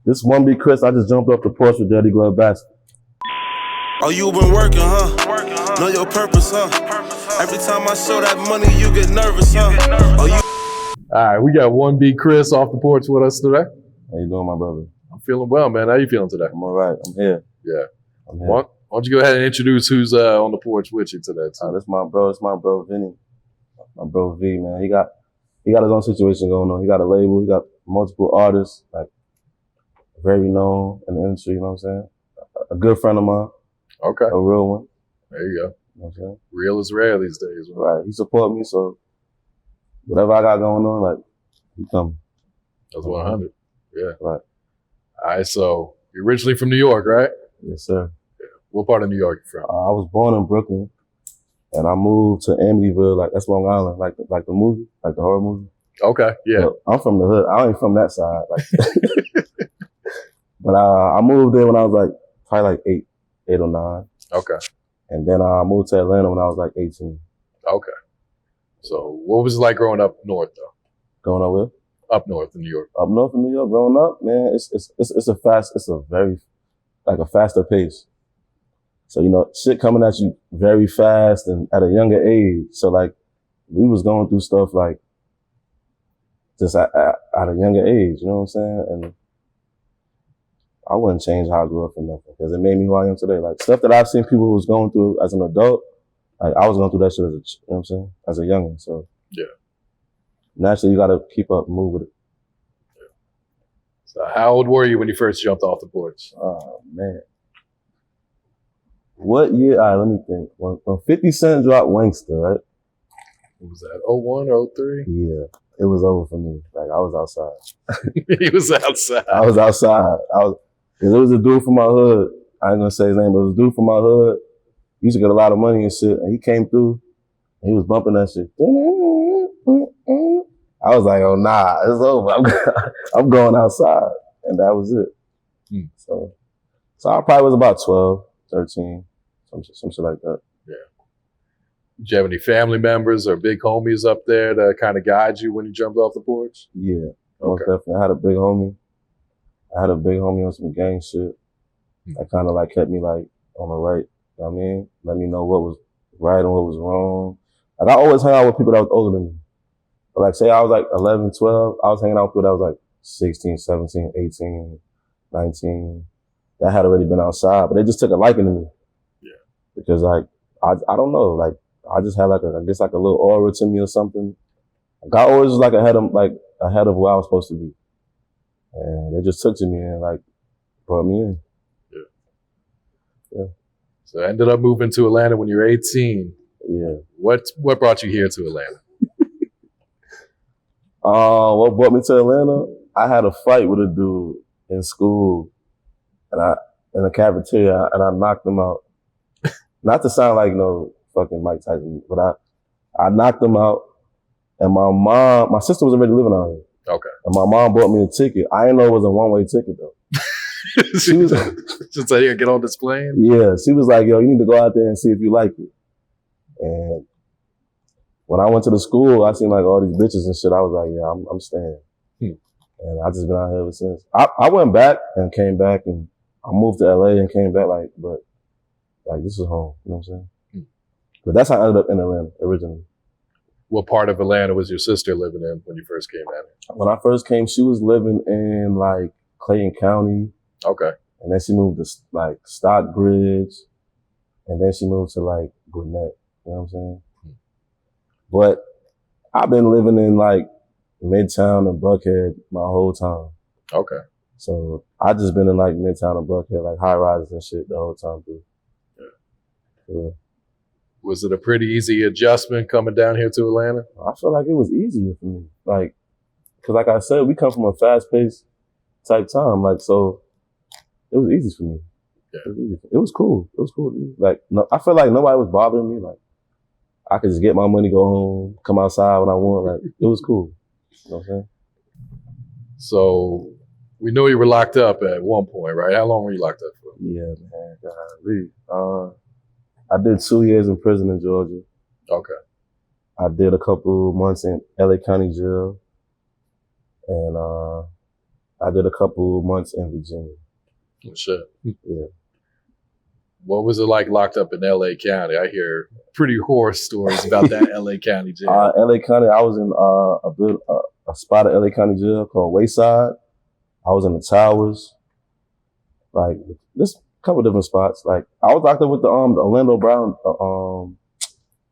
This 1BChris, I just jumped off the porch with Daddy Glove Bastard. Oh, you been working, huh? Know your purpose, huh? Every time I show that money, you get nervous, huh? Oh, you. All right, we got 1BChris off the porch with us today. How you doing, my brother? I'm feeling well, man. How you feeling today? I'm all right. I'm here. Yeah. I'm here. Why don't you go ahead and introduce who's on the porch with you today? This my bro. It's my bro, Vinny. My bro, V, man. He got his own situation going on. He got a label. He got multiple artists, like very known in the industry, you know what I'm saying? A good friend of mine. Okay. A real one. There you go. You know what I'm saying? Real is rare these days. Man. Right. He support me, so whatever I got going on, like, he come. That's 100. Yeah. Right. All right, so you're originally from New York, right? Yes, sir. Yeah. What part of New York you from? I was born in Brooklyn, and I moved to Amityville, like that's Long Island, like the movie, like the horror movie. Okay, yeah. But I'm from the hood. I ain't from that side, like. But I moved there when I was like probably like eight or nine. Okay. And then I moved to Atlanta when I was like 18. Okay. So what was it like growing up north though? Going up where? Up north in New York. Up north in New York, growing up, man, it's a very like a faster pace. So, you know, shit coming at you very fast and at a younger age. So like we was going through stuff like just at a younger age, you know what I'm saying? And I wouldn't change how I grew up for nothing because it made me who I am today. Like stuff that I've seen people was going through as an adult, like I was going through that shit as a, you know what I'm saying, as a youngin'. So yeah, naturally you got to keep up and move with it. Yeah. So how old were you when you first jumped off the porch? Oh man, what year? All right, let me think. When 50 Cent dropped Wankster, right? What was that? 01 or 03? Yeah, it was over for me. Like I was outside. He was outside. I was outside. Cause it was a dude from my hood. I ain't gonna say his name, but it was a dude from my hood. He used to get a lot of money and shit. And he came through and he was bumping that shit. I was like, oh nah, it's over. I'm going outside. And that was it. So I probably was about 12, 13, some shit like that. Yeah. Did you have any family members or big homies up there to kind of guide you when you jumped off the porch? Yeah, most definitely. I had a big homie on some gang shit. That kind of like kept me like on the right. You know what I mean? Let me know what was right and what was wrong. Like I always hang out with people that was older than me. But like say I was like 11, 12, I was hanging out with people that was like 16, 17, 18, 19. That had already been outside, but they just took a liking to me. Yeah. Because like, I don't know, like I just had like I guess like a little aura to me or something. Like I always was like ahead of where I was supposed to be. And they just took to me and like brought me in. Yeah. So I ended up moving to Atlanta when you were 18. Yeah. What brought you here to Atlanta? What brought me to Atlanta? I had a fight with a dude in school and in the cafeteria and I knocked him out. Not to sound like no fucking Mike Tyson, but I knocked him out and my sister was already living out here. Okay. And my mom bought me a ticket. I didn't know it was a one-way ticket though. She was just like, here, get on this plane? Yeah, she was like, yo, you need to go out there and see if you like it. And when I went to the school, I seen like all these bitches and shit. I was like, yeah, I'm staying. And I just been out here ever since. I went back and came back and I moved to LA and came back but this is home, you know what I'm saying? But that's how I ended up in Atlanta originally. What part of Atlanta was your sister living in when you first came down here? When I first came, she was living in like Clayton County. Okay. And then she moved to like Stockbridge. And then she moved to like Gwinnett. You know what I'm saying? But I've been living in like Midtown and Buckhead my whole time. Okay. So I just been in like Midtown and Buckhead, like high rises and shit the whole time through. Yeah. Was it a pretty easy adjustment coming down here to Atlanta? I feel like it was easier for me. Like, cause like I said, we come from a fast paced type time. Like, so it was easy for me. Yeah. It was cool. It was cool. Like, no, I feel like nobody was bothering me. Like, I could just get my money, go home, come outside when I want. Like, it was cool. You know what I'm saying? So we know you were locked up at one point, right? How long were you locked up for? Yeah, man. Golly. I did 2 years in prison in Georgia. Okay. I did a couple months in LA County jail. And I did a couple months in Virginia. Oh, shit. Yeah. What was it like locked up in LA County? I hear pretty horror stories about that LA County jail. LA County, I was in a spot at LA County Jail called Wayside. I was in the Towers. Like, just a couple different spots. Like, I was locked up with the Orlando Brown,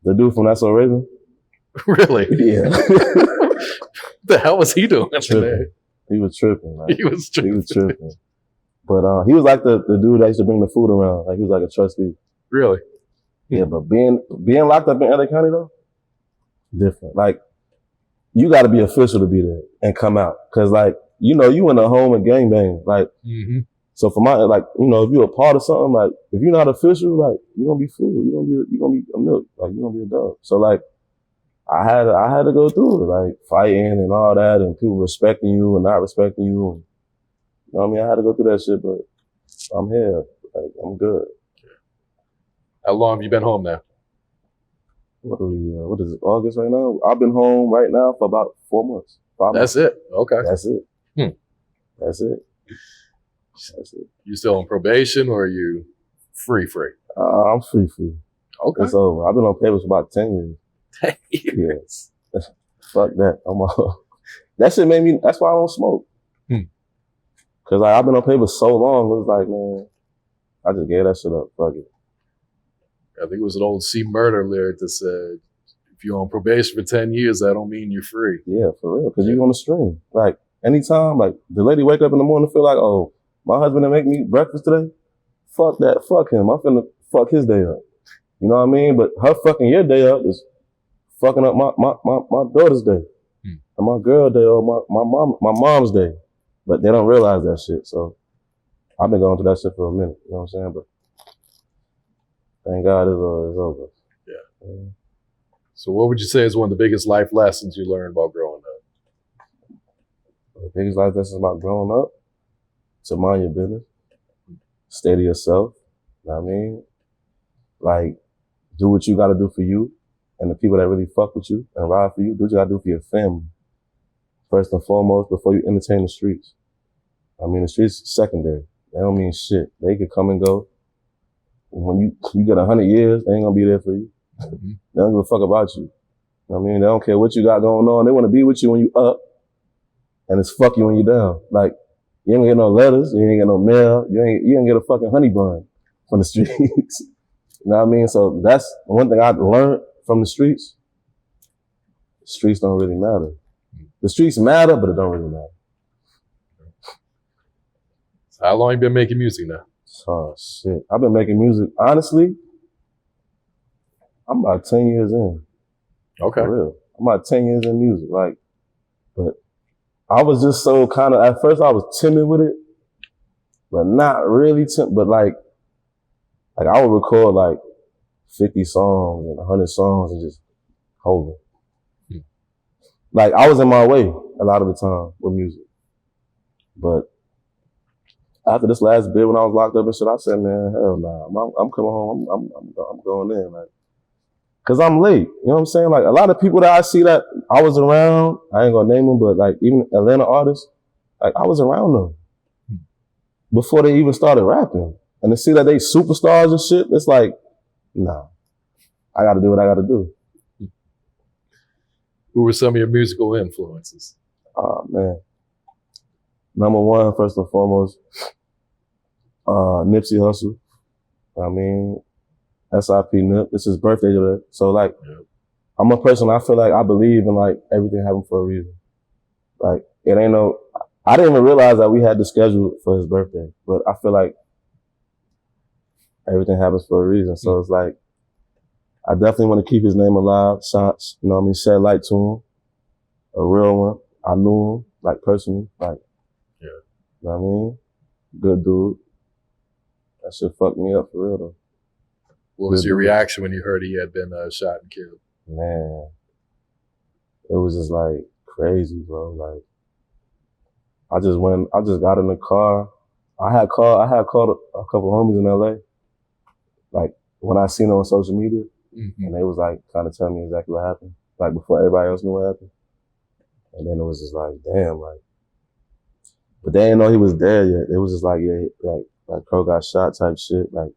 the dude from That's So Raven. Really? Yeah. What the hell was he doing? He was tripping. Like, He was tripping. But he was like the dude that used to bring the food around. Like, he was like a trustee. Really? Yeah, but being locked up in LA County though, different. Like, you got to be official to be there and come out, cause like, you know, you in a home and gangbang. Like, so for my, like, you know, if you're a part of something, like, if you're not official, like, you're gonna be fooled. You're gonna be a milk. Like, you're gonna be a dog. So like, I had to go through it, like fighting and all that, and people respecting you and not respecting you. And, you know what I mean? I had to go through that shit, but I'm here. Like, I'm good. How long have you been home now? What is it, August right now? I've been home right now for about 4 months. 5 months. That's it? Okay. That's it. That's it. That's it. You still on probation or are you free? I'm free. Okay. It's over. I've been on papers for about 10 years. 10 years? Yeah. Fuck that. That shit made me, that's why I don't smoke. Cause like, I've been on paper so long, it was like, man, I just gave that shit up. Fuck it. I think it was an old C Murder lyric that said, if you're on probation for 10 years, that don't mean you're free. Yeah, for real. Cause you're on the stream. Like, anytime, like, the lady wake up in the morning and feel like, oh, my husband didn't make me breakfast today? Fuck that. Fuck him. I'm finna fuck his day up. You know what I mean? But her fucking your day up is fucking up my daughter's day. And my girl day or my mom's day. But they don't realize that shit. So I've been going through that shit for a minute. You know what I'm saying? But thank God it's over. Yeah. So what would you say is one of the biggest life lessons you learned while growing up? The biggest life lessons about growing up? To mind your business. Stay to yourself. You know what I mean? Like, do what you gotta do for you and the people that really fuck with you and ride for you. Do what you gotta do for your family. First and foremost, before you entertain the streets. I mean, the streets is secondary. They don't mean shit. They can come and go. When you get 100 years, they ain't gonna be there for you. They don't give a fuck about you. I mean, they don't care what you got going on. They want to be with you when you up, and it's fuck you when you down. Like, you ain't get no letters, you ain't get no mail, you ain't get a fucking honey bun from the streets. You know what I mean? So that's one thing I've learned from the streets. The streets don't really matter. The streets matter, but it don't really matter. So how long you been making music now? Oh, shit. I've been making music, honestly, I'm about 10 years in. Okay. For real. I'm about 10 years in music. Like, but I was just so kind of, at first I was timid with it, but not really timid, but like I would record like 50 songs and 100 songs and just hold it. Like, I was in my way a lot of the time with music. But after this last bit when I was locked up and shit, I said, man, hell nah. I'm coming home. I'm going in. Like, cause I'm late. You know what I'm saying? Like, a lot of people that I see that I was around, I ain't gonna name them, but like even Atlanta artists, like I was around them before they even started rapping. And to see that they superstars and shit, it's like, nah, I gotta do what I gotta do. Who were some of your musical influences? Oh, man. Number one, first and foremost, Nipsey Hussle. I mean, SIP Nip. It's his birthday today. So like, I'm a person, I feel like I believe in like everything happened for a reason. Like, it ain't no, I didn't even realize that we had the schedule for his birthday, but I feel like everything happens for a reason. So it's like, I definitely want to keep his name alive. Shots, you know what I mean? Shed light to him. A real one. I knew him, like, personally. Like, you know what I mean? Good dude. That shit fucked me up for real, though. What was your reaction when you heard he had been shot and killed? Man, it was just like crazy, bro. Like, I just got in the car. I had called a couple homies in LA. Like, when I seen it on social media, and they was like kind of telling me exactly what happened, like before everybody else knew what happened. And then it was just like, damn, like, But they didn't know he was dead yet. It was just like, yeah, like Crow got shot type shit. Like,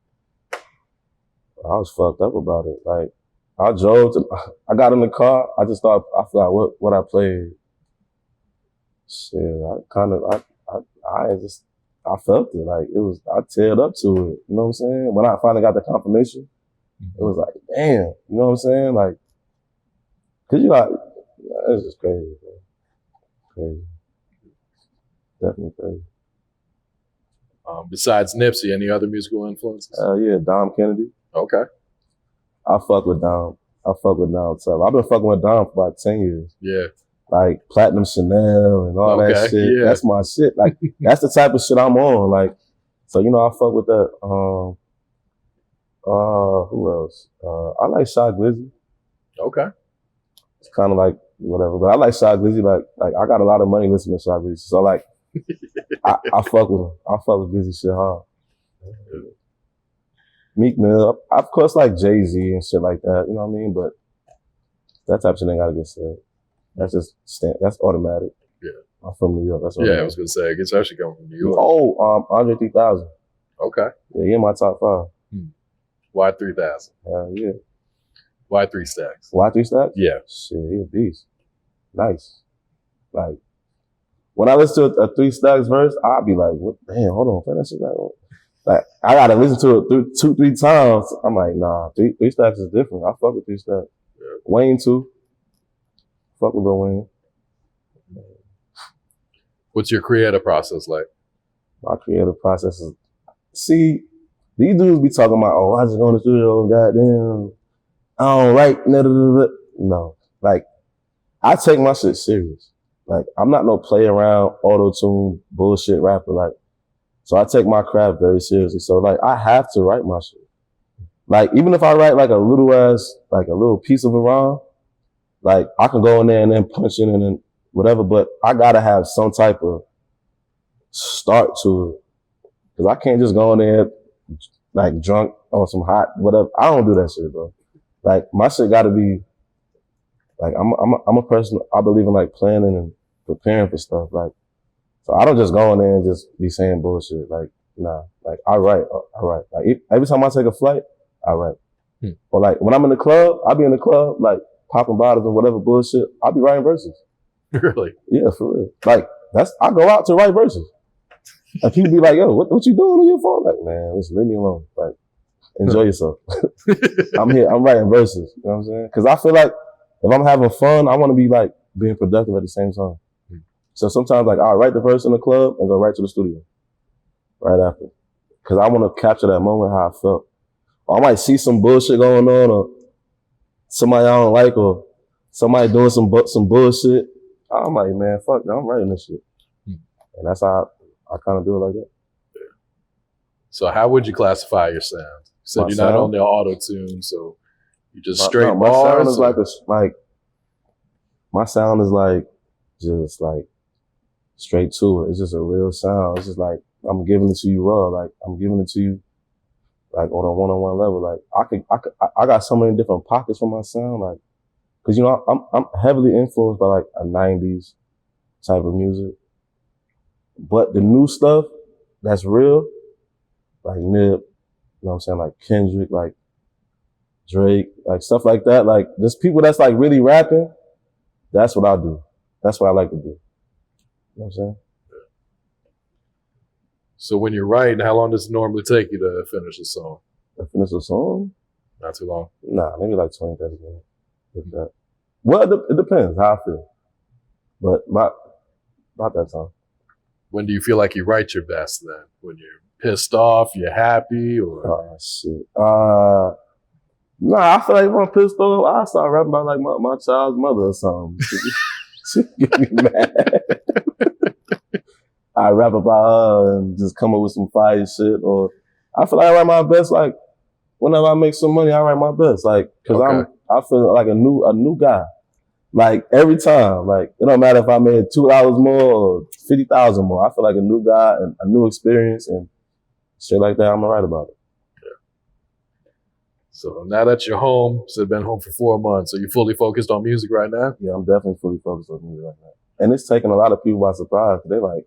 I was fucked up about it. Like, I got in the car. I just thought, I forgot what I played. Shit, I felt it. Like, I teared up to it. You know what I'm saying? When I finally got the confirmation, it was like, damn. You know what I'm saying? Like, cause you like, it's just crazy, bro. Crazy. Definitely crazy. Besides Nipsey, any other musical influences? Yeah, Dom Kennedy. Okay. I fuck with Dom tough. I've been fucking with Dom for about 10 years. Yeah. Like Platinum Chanel and all that shit. Yeah. That's my shit. Like, that's the type of shit I'm on. Like, so, you know, I fuck with that. Who else? I like Shy Glizzy. Okay. It's kind of like whatever, but I like Shy Glizzy. Like I got a lot of money listening to Shy Glizzy. So like, I fuck with him. I fuck with Glizzy shit hard. Meek Mill, of course, like Jay-Z and shit like that. You know what I mean? But that type of shit ain't gotta get said. That's just that's automatic. Yeah. I'm from New York. That's automatic. Yeah, I was gonna say, I guess I should come from New York. Oh, Andre 3000. Okay. Yeah, he in my top 5. Why 3000? Yeah. Why 3 Stacks? Why 3 Stacks? Yeah. Shit, he a beast. Nice. Like, when I listen to a 3 Stacks verse, I'll be like, what? Damn, hold on, play that shit back. Like, I gotta listen to it 2-3 times. I'm like, nah, 3 Stacks is different. I fuck with 3 Stacks. Yeah. Wayne too. Fuck with Lil Wayne. What's your creative process like? My creative process is, see, these dudes be talking about, oh, I just go in the studio and goddamn, I don't write, no. Like, I take my shit serious. Like, I'm not no play around, auto-tune, bullshit rapper. Like, so I take my craft very seriously. So like, I have to write my shit. Like, even if I write like a little piece of a rhyme, like I can go in there and then punch in and then whatever, but I gotta have some type of start to it. Cause I can't just go in there like drunk on some hot, whatever. I don't do that shit, bro. Like, my shit gotta be, like, I'm a person, I believe in like planning and preparing for stuff. Like, so I don't just go in there and just be saying bullshit. Like, nah. Like, I write. Like, every time I take a flight, I write. Or like, when I'm in the club, I'll be in the club, like, popping bottles and whatever bullshit. I'll be writing verses. Really? Yeah, for real. Like, I go out to write verses. And people be like, yo, what you doing on your phone? Like, man, just leave me alone. Like, enjoy yourself. I'm here, I'm writing verses. You know what I'm saying? Cause I feel like if I'm having fun, I want to be like being productive at the same time. So sometimes, like, I'll write the verse in the club and go right to the studio right after. Cause I want to capture that moment, how I felt. Or I might see some bullshit going on, or somebody I don't like, or somebody doing some bullshit. I'm like, man, fuck that, I'm writing this shit. And that's how I kind of do it like that. Yeah. So how would you classify your sound? You said you're not on the auto-tune, so you just straight bars? My sound is my sound is like, just like, straight to it. It's just a real sound. It's just like, I'm giving it to you raw. Like, I'm giving it to you like on a one-on-one level. Like, I got so many different pockets for my sound. Like, cause you know, I'm heavily influenced by like a 90s type of music. But the new stuff that's real, like Nip, you know what I'm saying? Like Kendrick, like Drake, like stuff like that. Like, there's people that's like really rapping. That's what I do. That's what I like to do. You know what I'm saying? So when you're writing, how long does it normally take you to finish a song? To finish a song? Not too long. Nah, maybe like 20, 30 minutes. If that. Well, it depends how I feel. But about that time. When do you feel like you write your best then? When you're pissed off, you're happy, or? Oh, shit. Nah, I feel like if I'm pissed off, I start rapping about like my child's mother or something. She get me mad. I rap about her and just come up with some fire shit. Or I feel like I write my best, like, whenever I make some money, I write my best. Like, cause I feel like a new guy. Like, every time. Like, it don't matter if I made $2 more or 50,000 more. I feel like a new guy and a new experience and shit like that. I'm gonna write about it. Yeah. So now that you're home, so you've been home for 4 months, are you fully focused on music right now? Yeah, I'm definitely fully focused on music right now. And it's taking a lot of people by surprise. They like,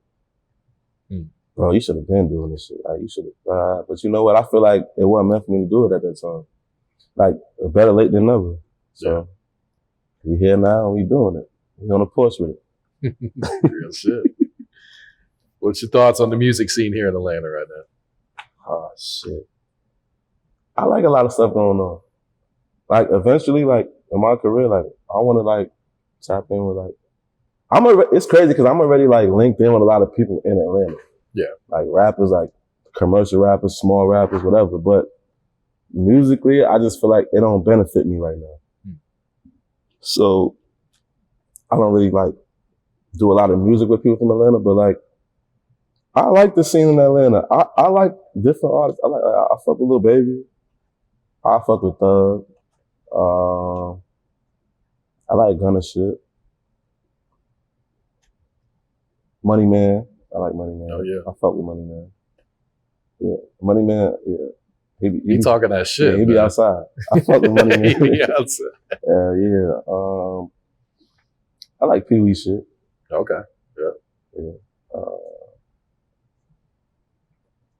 Bro, you should have been doing this shit. Like, you should have, but you know what? I feel like it wasn't meant for me to do it at that time. Like, better late than never. So, we here now and we doing it. We on the porch with it. Real shit. What's your thoughts on the music scene here in Atlanta right now? Oh, shit. I like a lot of stuff going on. Like, eventually, like, in my career, like, I want to, like, tap in with, like, it's crazy because I'm already, like, linked in with a lot of people in Atlanta. Yeah. Like, rappers, like, commercial rappers, small rappers, whatever. But musically, I just feel like it don't benefit me right now. So, I don't really, like, do a lot of music with people from Atlanta, but, like, I like the scene in Atlanta. I like different artists. I fuck with Lil Baby. I fuck with Thug. I like Gunna shit. Money Man. I like Money Man. Oh, yeah. I fuck with Money Man. Yeah. Money Man, yeah. He talking that shit. Yeah, he be outside. I fuck with Money Man. He be outside. Yeah. I like Pee Wee shit. Okay. Yeah.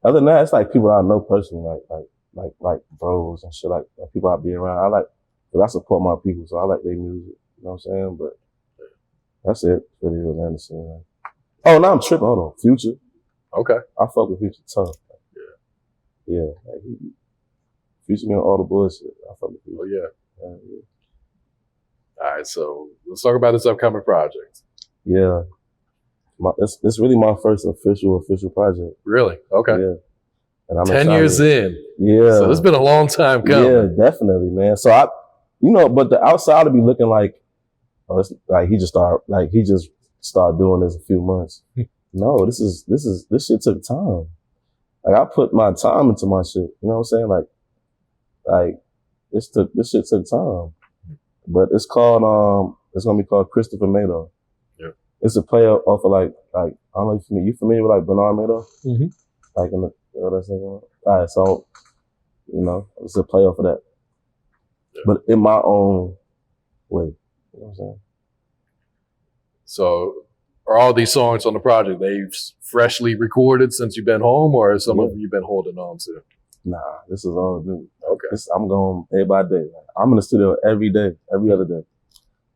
Other than that, it's like people I know personally, like bros and shit, like people I be around. I like, cause I support my people, so I like their music. You know what I'm saying? But that's it for the Atlanta scene. Oh, now I'm tripping. Hold on, Future. Okay. I fuck with Future tough. Yeah. Like Future me on all the bullshit. I fuck with Future. Oh yeah. All right, so let's talk about this upcoming project. Yeah. It's really my first official project. Really? Okay. Yeah. And I'm 10 excited. years in. Yeah. So it's been a long time coming. Yeah, definitely, man. So but the outside will be looking like, oh, it's like he just started doing this a few months. No, this shit took time. Like I put my time into my shit. You know what I'm saying? Like this shit took time. But it's called it's gonna be called Christopher Madoff. Yeah. It's a play off of like I don't know if you familiar with like Bernard Madoff? Mm-hmm. Like in the all right, so it's a play off of that. Yeah. But in my own way. You know what I'm saying? So are all these songs on the project, they've freshly recorded since you've been home, or is some of them you've been holding on to? Nah, this is all new. Okay. I'm going day by day. I'm in the studio every day, every other day.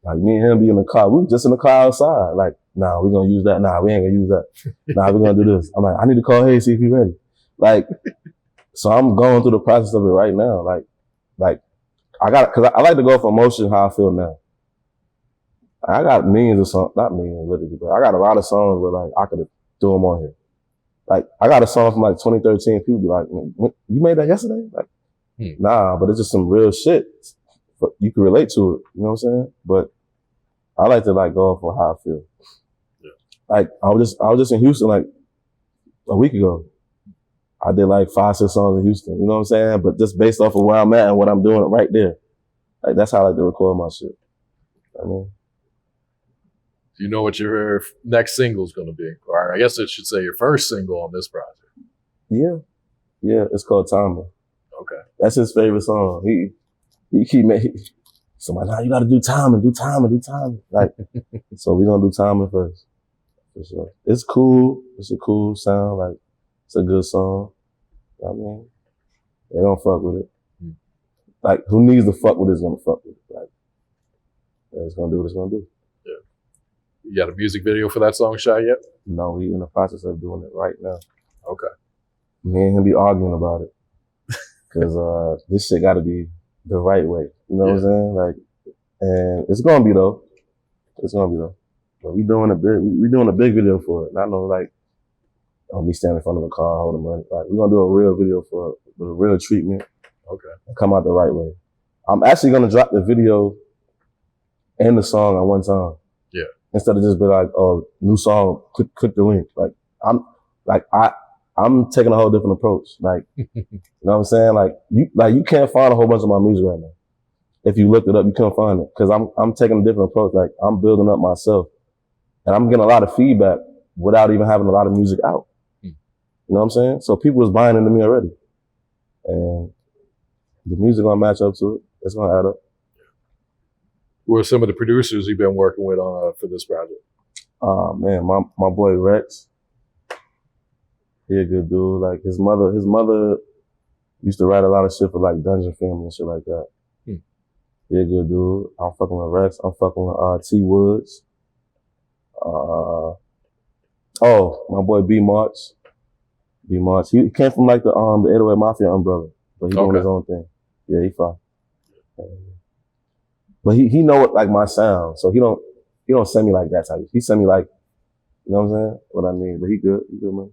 Like me and him be in the car. We just in the car outside. Like, nah, we're gonna use that. Nah, we ain't gonna use that. Nah, we're gonna do this. I'm like, I need to call Haze, see if he's ready. Like, so I'm going through the process of it right now. Like cause I like to go for emotion how I feel now. I got millions of songs, not millions literally, but I got a lot of songs where like I could do them on here. Like I got a song from like 2013. People be like, you made that yesterday? Like, nah, but it's just some real shit. But you can relate to it. You know what I'm saying? But I like to like go for how I feel. Yeah. Like I was just in Houston like a week ago. I did like 5-6 songs in Houston. You know what I'm saying? But just based off of where I'm at and what I'm doing right there. Like that's how I like to record my shit. I mean. Do you know what your next single is going to be? Or I guess I should say your first single on this project. Yeah, it's called Timing. Okay. That's his favorite song. He keep making, somebody, nah, you got to do timing. Like, so we're going to do Timing first. For sure. It's cool. It's a cool sound. Like, it's a good song. You know what I mean? They don't fuck with it. Like, who needs to fuck with it is going to fuck with it. Like, it's going to do what it's going to do. You got a music video for that song shot yet? No, we in the process of doing it right now. Okay. Me and him be arguing about it. Cause, this shit gotta be the right way. You know what I'm saying? Like, and it's gonna be though. But we doing a big video for it. Not no like, me standing in front of a car holding money. Like, we're gonna do a real video for it with a real treatment. Okay. And come out the right way. I'm actually gonna drop the video and the song at one time. Yeah. Instead of just be like, oh, new song, click the link. I'm taking a whole different approach. Like, you know what I'm saying? Like you can't find a whole bunch of my music right now. If you looked it up, you can't find it. Cause I'm taking a different approach. Like I'm building up myself and I'm getting a lot of feedback without even having a lot of music out. You know what I'm saying? So people was buying into me already. And the music gonna match up to it. It's gonna add up. Who are some of the producers you've been working with on for this project? Man, my boy Rex. He a good dude. Like his mother used to write a lot of shit for like Dungeon Family and shit like that. He a good dude. I'm fucking with Rex. I'm fucking with T Woods. My boy B March. B March. He came from like the 808 Mafia umbrella, but he doing his own thing. Yeah, he fine. But he know what like my sound, so he don't send me like that type. He send me like, you know what I'm saying? What I need. But he good man.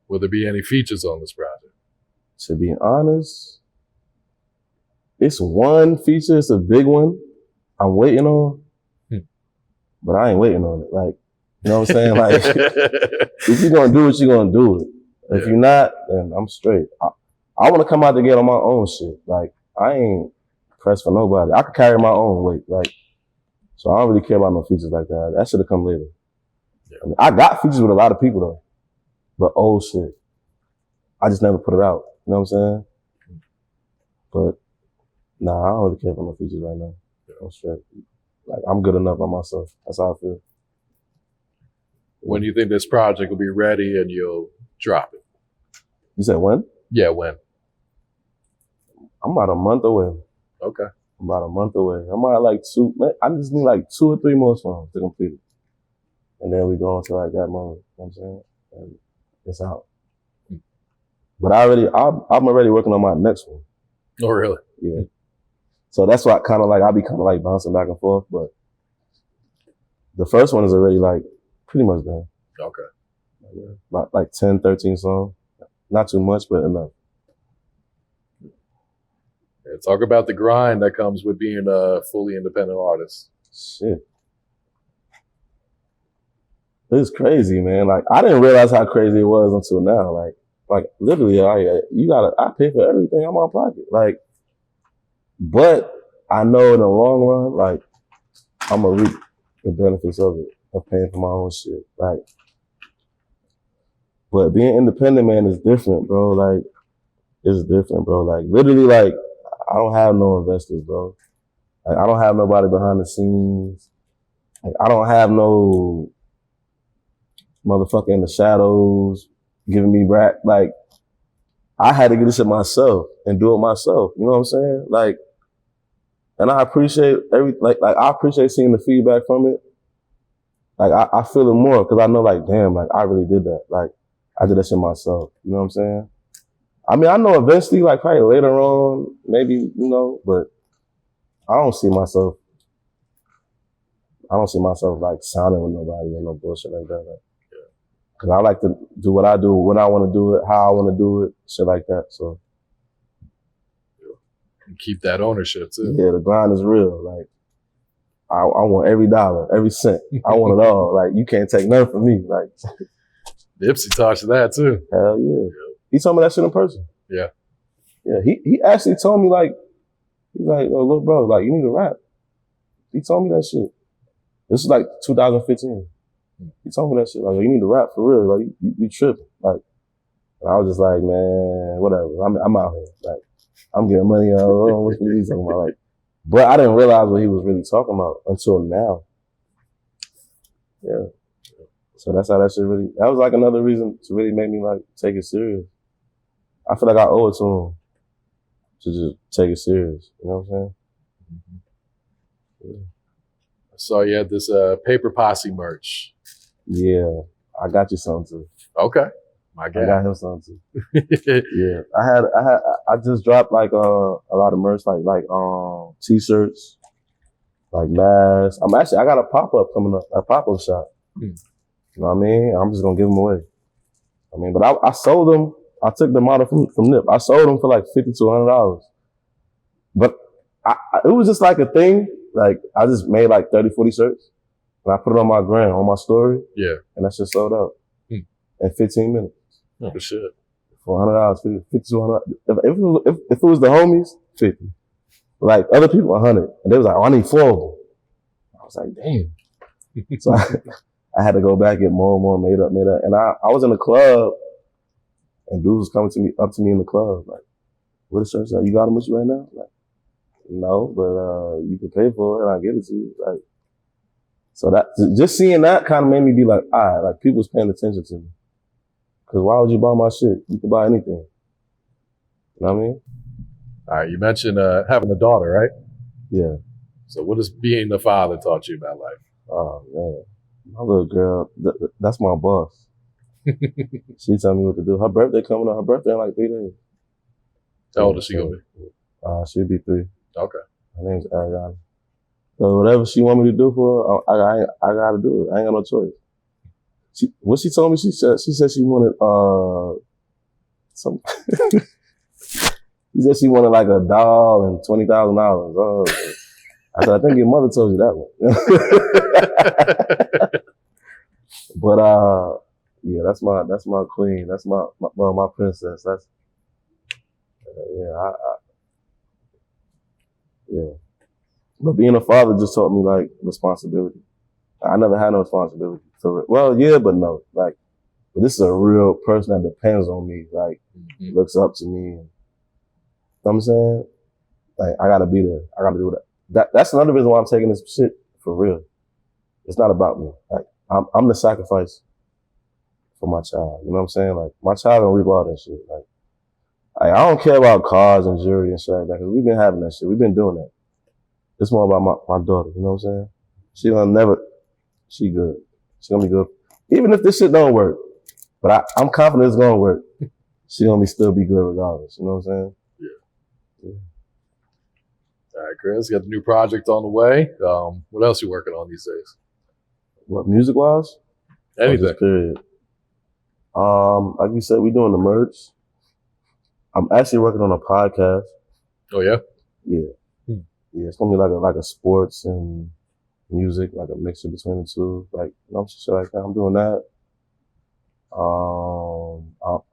Will there be any features on this project? To be honest, it's one feature. It's a big one. I'm waiting on, but I ain't waiting on it. Like, you know what I'm saying? Like, if you're gonna do it, you're gonna do it. If you're not, then I'm straight. I want to come out to get on my own shit. Like, I ain't pressed for nobody. I can carry my own weight. Like, so I don't really care about no features like that. That should have come later. I mean, I got features with a lot of people though, but old shit. I just never put it out. You know what I'm saying? But nah, I don't really care for no features right now. I'm straight. Like, I'm good enough by myself. That's how I feel. When do you think this project will be ready and you'll drop it? You said when? Yeah, when? I'm about a month away. Okay. I'm about a month away. I'm at like I just need like 2 or 3 more songs to complete it. And then we go into like that moment. You know what I'm saying? And it's out. But I'm already working on my next one. Oh, really? Yeah. So that's why I'll be kind of like bouncing back and forth. But the first one is already like pretty much done. Okay. Like 10, 13 songs. Not too much, but enough. Yeah, talk about the grind that comes with being a fully independent artist. Shit. It's crazy, man. Like, I didn't realize how crazy it was until now. Like literally, I pay for everything I'm on pocket. Like, but I know in the long run, like, I'm gonna reap the benefits of it, of paying for my own shit. Like, but being independent, man, is different, bro. Like, it's different, bro. Like, literally, like, I don't have no investors, bro. Like, I don't have nobody behind the scenes. Like, I don't have no motherfucker in the shadows giving me back. Like, I had to get this shit myself and do it myself. You know what I'm saying? Like, and I appreciate I appreciate seeing the feedback from it. Like, I feel it more because I know, like, damn, like, I really did that. Like, I did that shit myself. You know what I'm saying? I mean, I know eventually, like, probably later on, maybe, you know, but I don't see myself like sounding with nobody or no bullshit like that. Like, cause I like to do what I do, when I want to do it, how I want to do it, shit like that. So and keep that ownership too. Yeah, the grind is real. Like, I want every dollar, every cent. I want it all. Like, you can't take nothing from me. Like, Nipsey talks to that too. Hell yeah. He told me that shit in person. Yeah. Yeah. He actually told me, like, he's like, oh, look, bro, like, you need to rap. He told me that shit. This is like 2015. He told me that shit. Like, you need to rap for real. Like, you tripping. Like, and I was just like, man, whatever. I'm out here. Like, I'm getting money out. What's he talking about? Like, but I didn't realize what he was really talking about until now. Yeah. So that's how that shit really, that was like another reason to really make me like take it serious. I feel like I owe it to him to just take it serious. You know what I'm saying? Yeah. I saw you had this Paper Posse merch. Yeah. I got you something too. Okay. My God. I got him something too. Yeah. I just dropped like a lot of merch, like t-shirts, like masks. I got a pop-up coming up, a pop-up shop. You know what I mean? I'm just gonna give them away. I mean, but I sold them. I took the model from Nip. I sold them for like $50 to $100. But it was just like a thing. Like, I just made like 30, 40 shirts. And I put it on my gram, on my story. Yeah. And that shit sold out in 15 minutes. Oh, shit. For $100, $50 to $100. If it was the homies, 50. Like, other people, 100. And they was like, oh, I need 4 of them. I was like, damn. So I had to go back, get more and more made up. And I was in the club, and dudes was coming up to me in the club, like, what is shirts? You got them with you right now? Like, no, but you can pay for it, and I'll give it to you. Like, so that, just seeing that kind of made me be like, all right, like, people's paying attention to me. Cause why would you buy my shit? You can buy anything. You know what I mean? All right, you mentioned having a daughter, right? Yeah. So what has being the father taught you about life? Oh man, my little girl, that's my boss. She tell me what to do. Her birthday coming up. Her birthday in like 3 days. How old is she gonna be? She'll be 3. Okay. Her name's Ariana. So whatever she want me to do for her, I gotta do it. I ain't got no choice. What she told me, she said she wanted some. She said she wanted like a doll and $20,000. I said, I think your mother told you that one. But yeah, that's my queen. That's my princess. That's yeah. But being a father just taught me like responsibility. I never had no responsibility for it. Well, yeah, but no. Like, but this is a real person that depends on me. Like, looks up to me. You know what I'm saying? Like, I gotta be there. I gotta do that. That's another reason why I'm taking this shit for real. It's not about me. Like, I'm the sacrifice for my child. You know what I'm saying? Like, my child gonna reap all that shit. Like, I don't care about cars and jewelry and shit like that, because we've been having that shit. We've been doing that. It's more about my daughter, you know what I'm saying? She good. She gonna be good. Even if this shit don't work, but I'm confident it's gonna work. She gonna still be good regardless, you know what I'm saying? Yeah. All right, Chris, you got the new project on the way. What else you working on these days? What, music-wise? Anything. Period. Like we said, we doing the merch. I'm actually working on a podcast. Oh, yeah? Yeah. Yeah, it's gonna be like a sports and music, like a mixture between the two. Like, you know, shit like that. I'm doing that.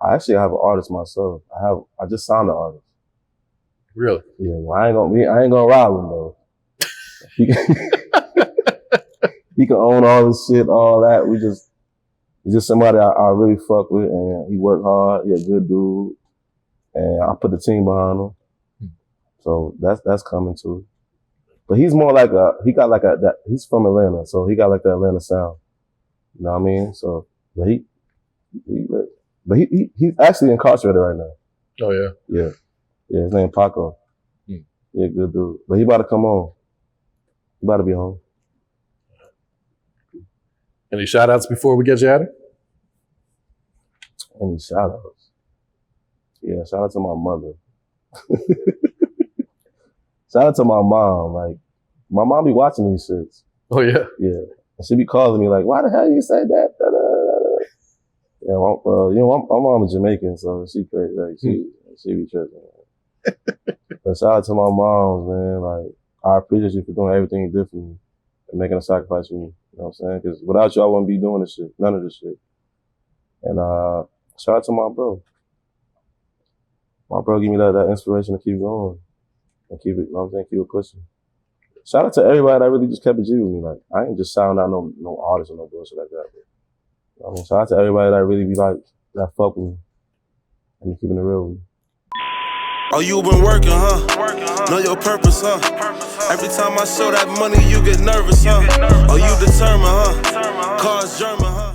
I actually have an artist myself. I just signed an artist. Really? Yeah, well, I ain't gonna rob him though. He can own all this shit, all that. He's just somebody I really fuck with, and he work hard. He a good dude, and I put the team behind him. So that's coming too. But he's more like he's from Atlanta, so he got like the Atlanta sound. You know what I mean? So, but he's actually incarcerated right now. Oh yeah? Yeah. Yeah, his name Paco. Yeah, good dude. But he about to come home. He about to be home. Any shout outs before we get you out of here? Any shout outs? Yeah, shout out to my mother. Shout out to my mom. Like, my mom be watching these shits. Oh yeah? Yeah. And she be calling me like, why the hell you say that? Yeah, you know, my mom is Jamaican, so she crazy. Like, she be tripping. But shout out to my moms, man. Like, I appreciate you for doing everything you did for me and making a sacrifice for me. You know what I'm saying? Because without you, I wouldn't be doing this shit. None of this shit. And shout out to my bro. My bro give me that inspiration to keep going and keep it, you know what I'm saying, keep it pushing. Shout out to everybody that really just kept it G with me. Like, I ain't just shouting out no artists or no bullshit like that. But, you know what I mean? Shout out to everybody that really be like, that fuck with me and keeping it real with me. Oh, you been working, huh? Know your purpose, huh? Every time I show that money, you get nervous, huh? Oh, you determined, huh? Cars German, huh?